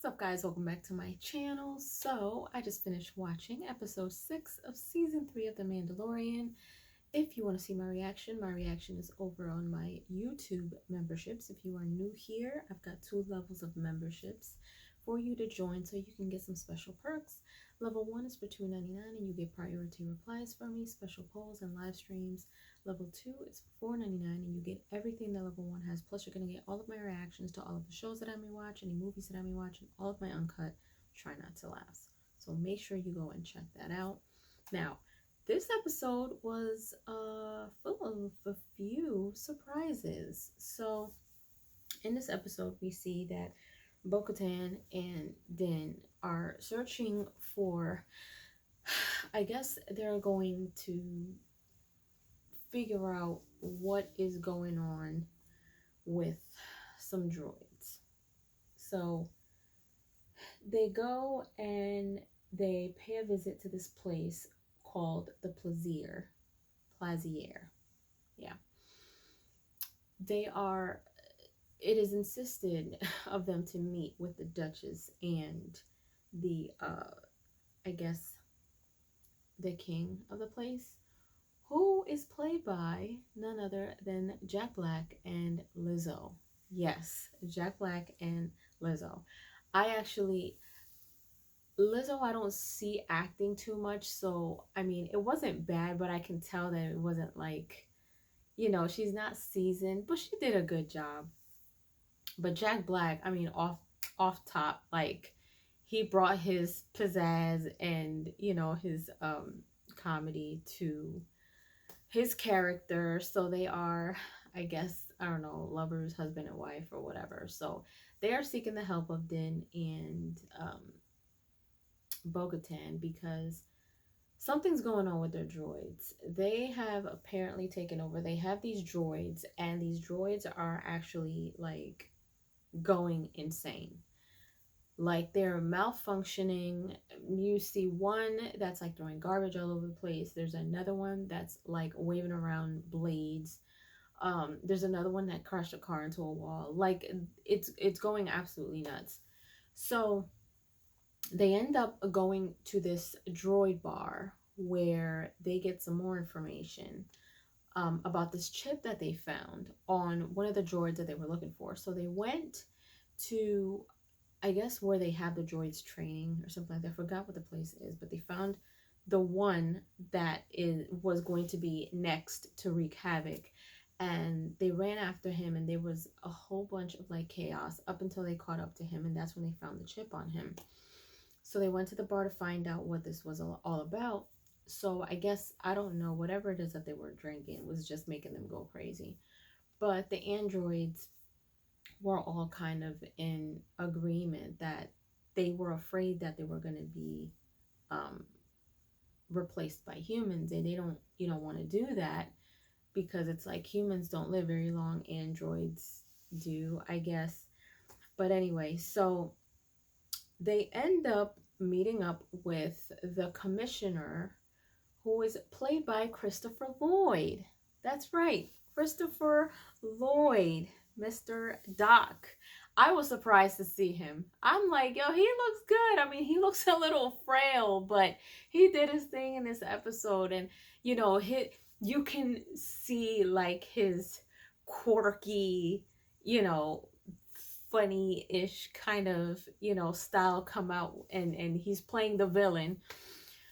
up, guys? Welcome back to my channel. So I just finished watching episode 6 of season 3 of The Mandalorian. If you want to see my reaction is over on my YouTube memberships. If you are new here, I've got 2 levels of memberships for you to join so you can get some special perks. Level 1 is for $2.99 and you get priority replies from me, special polls and live streams. Level 2 is for $4.99 and you get everything that level 1 has. Plus you're going to get all of my reactions to all of the shows that I may watch, any movies that I may watch, and all of my uncut Try Not to Laugh. So make sure you go and check that out. Now, this episode was full of a few surprises. So in this episode, we see that Bo-Katan and Din are searching for, I guess they're going to figure out what is going on with some droids. So they go and they pay a visit to this place called the Plazier. Yeah. It is insisted of them to meet with the Duchess and the, I guess, the king of the place, who is played by none other than Jack Black and Lizzo. Yes, Jack Black and Lizzo. Lizzo, I don't see acting too much, so, I mean, it wasn't bad, but I can tell that it wasn't like, you know, she's not seasoned, but she did a good job. But Jack Black, I mean, off top, like, he brought his pizzazz and, you know, his comedy to his character. So they are, I guess, I don't know, lovers, husband and wife or whatever. So they are seeking the help of Din and Bo-Katan because something's going on with their droids. They have apparently taken over. They have these droids, and these droids are actually like going insane. Like, they're malfunctioning. You see one that's like throwing garbage all over the place. There's another one that's like waving around blades. There's another one that crashed a car into a wall. Like, it's going absolutely nuts. So they end up going to this droid bar where they get some more information about this chip that they found on one of the droids that they were looking for. So they went to, I guess, where they have the droids training or something like that. I forgot what the place is, but they found the one that was going to be next to wreak havoc. And they ran after him, and there was a whole bunch of like chaos up until they caught up to him, and that's when they found the chip on him. So they went to the bar to find out what this was all about. So I guess, I don't know, whatever it is that they were drinking was just making them go crazy. But the androids were all kind of in agreement that they were afraid that they were going to be replaced by humans, and they don't, you know, want to do that because it's like humans don't live very long, androids do, I guess. But anyway, so they end up meeting up with the commissioner, who is played by Christopher Lloyd. That's right, Christopher Lloyd, Mr. Doc. I was surprised to see him. I'm like, yo, he looks good. I mean, he looks a little frail, but he did his thing in this episode. And, you know, you can see like his quirky, you know, funny-ish kind of, you know, style come out, and he's playing the villain.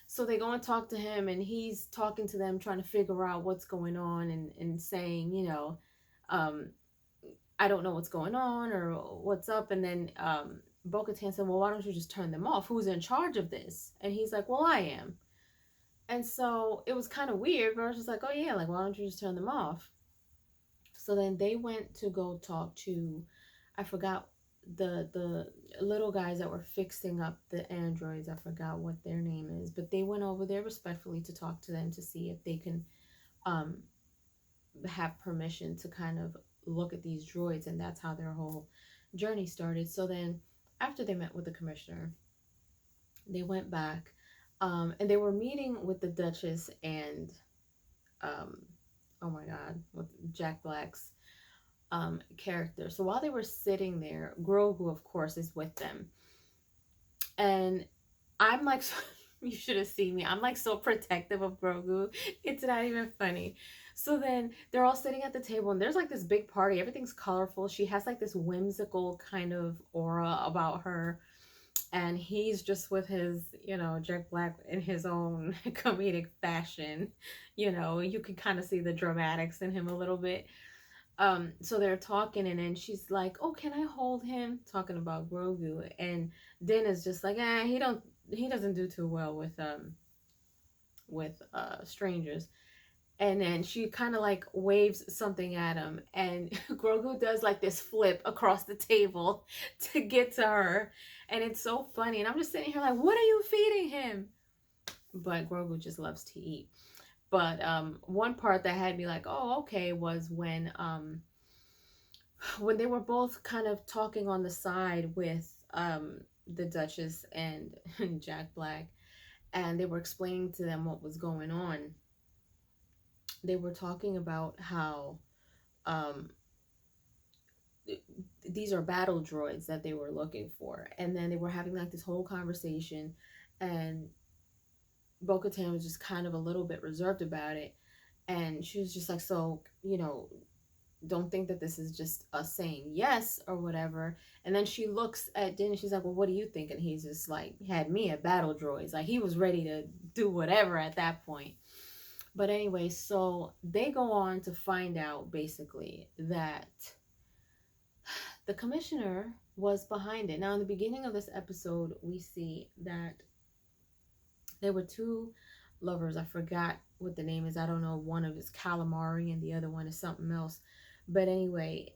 So they go and talk to him, and he's talking to them, trying to figure out what's going on, and saying, you know, I don't know what's going on or what's up. And then Bo-Katan said, well, why don't you just turn them off? Who's in charge of this? And he's like, well, I am. And so it was kind of weird, but I was just like, oh yeah, like, why don't you just turn them off? So then they went to go talk to, I forgot, the little guys that were fixing up the androids. I forgot what their name is, but they went over there respectfully to talk to them to see if they can have permission to kind of look at these droids, and that's how their whole journey started. So then after they met with the commissioner, they went back and they were meeting with the Duchess and oh my god, with Jack Black's character. So while they were sitting there, Grogu, of course, is with them. And I'm like, you should have seen me. I'm like so protective of Grogu. It's not even funny. So then they're all sitting at the table and there's like this big party. Everything's colorful. She has like this whimsical kind of aura about her. And he's just with his, Jack Black in his own comedic fashion. You can kind of see the dramatics in him a little bit. So they're talking and then she's like, oh, can I hold him, talking about Grogu. And Din is just like, he doesn't do too well with strangers. And then she kind of like waves something at him and Grogu does like this flip across the table to get to her. And it's so funny, and I'm just sitting here like, what are you feeding him? But Grogu just loves to eat. But one part that had me like, oh, okay, was when they were both kind of talking on the side with the Duchess and Jack Black, and they were explaining to them what was going on. They were talking about how um, these are battle droids that they were looking for, and then they were having like this whole conversation, and Bo-Katan was just kind of a little bit reserved about it, and she was just like, so don't think that this is just us saying yes or whatever. And then she looks at Din and she's like, well, what do you think? And he's just like, had me at battle droids. Like, he was ready to do whatever at that point. But anyway, so they go on to find out basically that the commissioner was behind it. Now, in the beginning of this episode, we see that there were two lovers. I forgot what the name is. I don't know. One of is calamari and the other one is something else. But anyway,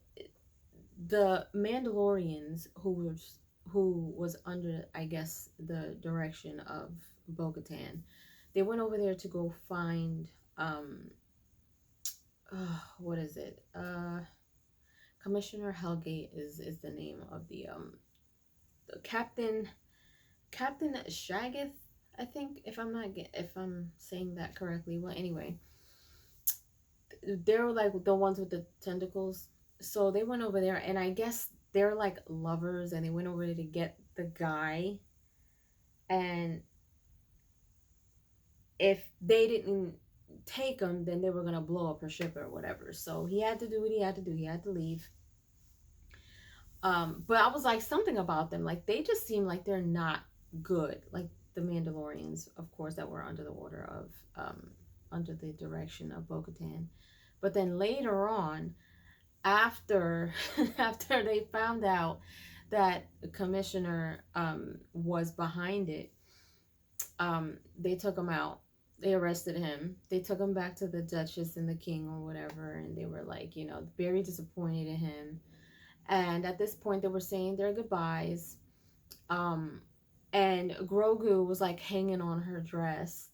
the Mandalorians who was under, I guess, the direction of Bo-Katan, they went over there to go find what is it? Commissioner Hellgate is the name of the Captain Shaggoth, I think, if I'm saying that correctly. Well, anyway, they're like the ones with the tentacles. So they went over there, and I guess they're like lovers, and they went over there to get the guy. And if they didn't take him, then they were gonna blow up her ship or whatever. So he had to do what he had to do. He had to leave. But I was like, something about them, like they just seem like they're not good. Like the Mandalorians, of course, that were under the order of under the direction of Bo-Katan. But then later on, after after they found out that the commissioner was behind it, they took him out. They arrested him. They took him back to the Duchess and the King or whatever, and they were like, very disappointed in him. And at this point, they were saying their goodbyes. And Grogu was like hanging on her dress,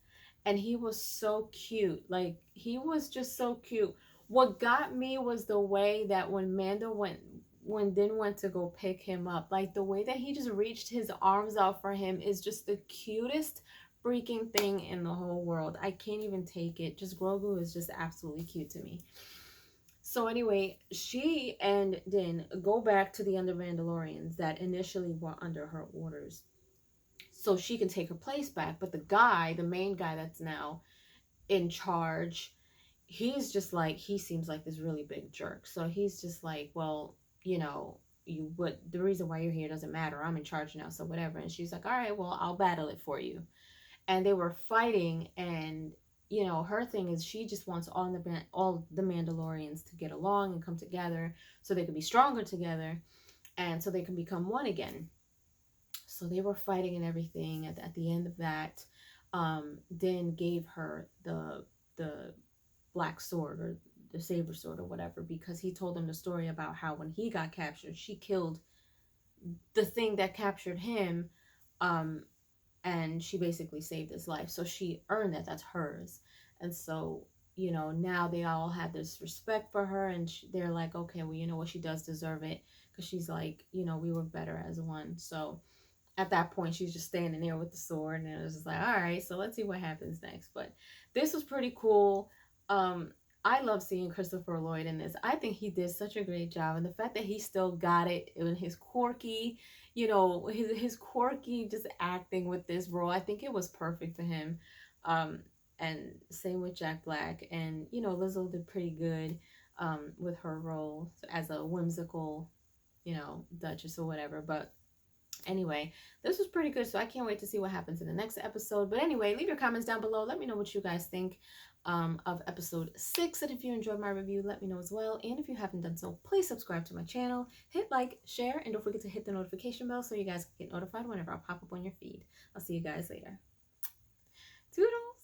and he was so cute. Like, he was just so cute. What got me was the way that when Din went to go pick him up, like the way that he just reached his arms out for him is just the cutest freaking thing in the whole world. I can't even take it. Just Grogu is just absolutely cute to me. So anyway, she and Din go back to the other Mandalorians that initially were under her orders, so she can take her place back. But the main guy that's now in charge, he's just like, he seems like this really big jerk. So he's just like, well, the reason why you're here doesn't matter. I'm in charge now, so whatever. And she's like, all right, well, I'll battle it for you. And they were fighting, and her thing is she just wants all the Mandalorians to get along and come together so they can be stronger together and so they can become one again. So they were fighting and everything. At the end of that, Din gave her the black sword or the saber sword or whatever, because he told them the story about how when he got captured, she killed the thing that captured him, and she basically saved his life. So she earned that. That's hers. And so, now they all have this respect for her, and they're like, okay, well, you know what, she does deserve it, because she's like, we work better as one. So at that point, she's just standing there with the sword, and it was just like, all right, so let's see what happens next. But this was pretty cool. I love seeing Christopher Lloyd in this. I think he did such a great job, and the fact that he still got it in his quirky, you know, his quirky just acting with this role. I think it was perfect for him. Um, and same with Jack Black. And, you know, Lizzo did pretty good with her role as a whimsical, you know, Duchess or whatever. But anyway, this was pretty good, so I can't wait to see what happens in the next episode. But anyway, leave your comments down below. Let me know what you guys think of episode 6. And if you enjoyed my review, let me know as well. And if you haven't done so, please subscribe to my channel, hit like, share, and don't forget to hit the notification bell so you guys can get notified whenever I pop up on your feed. I'll see you guys later. Toodles!